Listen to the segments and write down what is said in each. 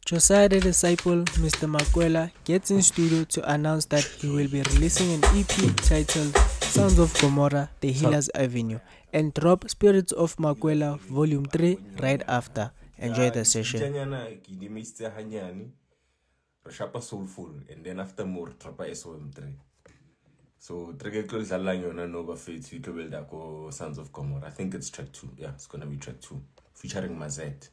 Josiah the disciple, Mr. Makoela, gets in studio to announce that he will be releasing an EP titled Sounds of GOMORA, The Healer's Avenue, and drop Spirits of Makoela Volume 3 right after. Enjoy the session. Soulful, and then after more trapa SOM3. So Tregekel Zalanyo Nova Fates Vito Sons of GOMORA. I think it's track 2. Yeah, it's gonna be track 2. Featuring Mazet.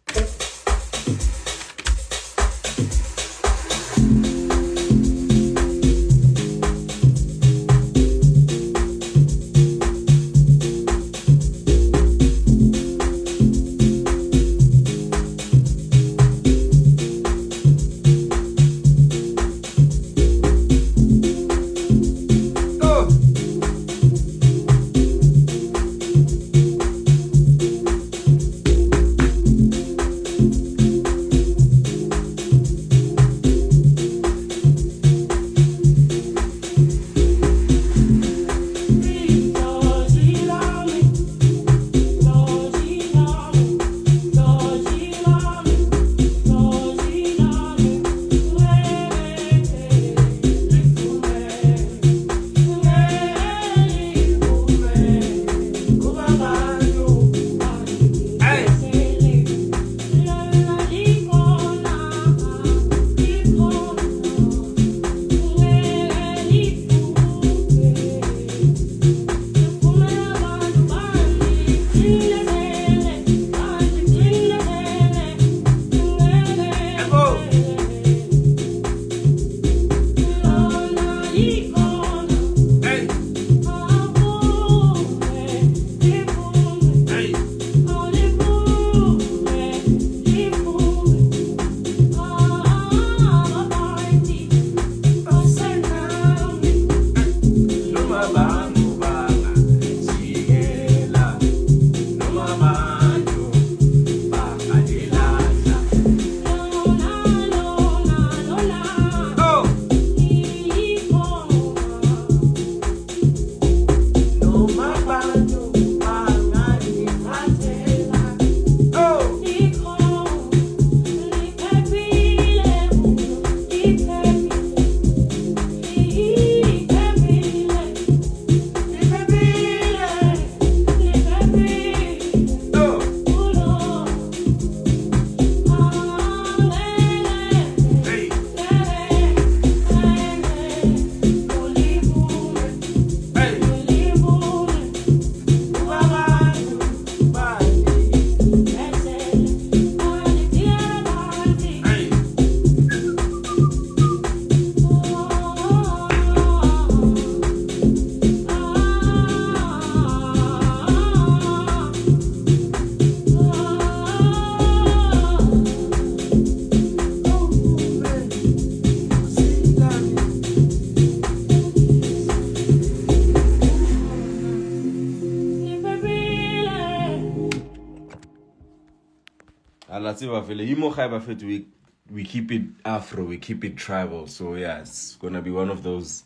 We keep it Afro, we keep it tribal. So yeah, it's gonna be one of those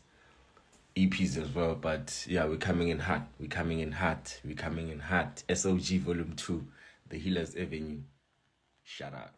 EPs as well. But yeah, we're coming in hot. We're coming in hot. We're coming in hot. SOG Volume 2, The Healer's Avenue. Shout out.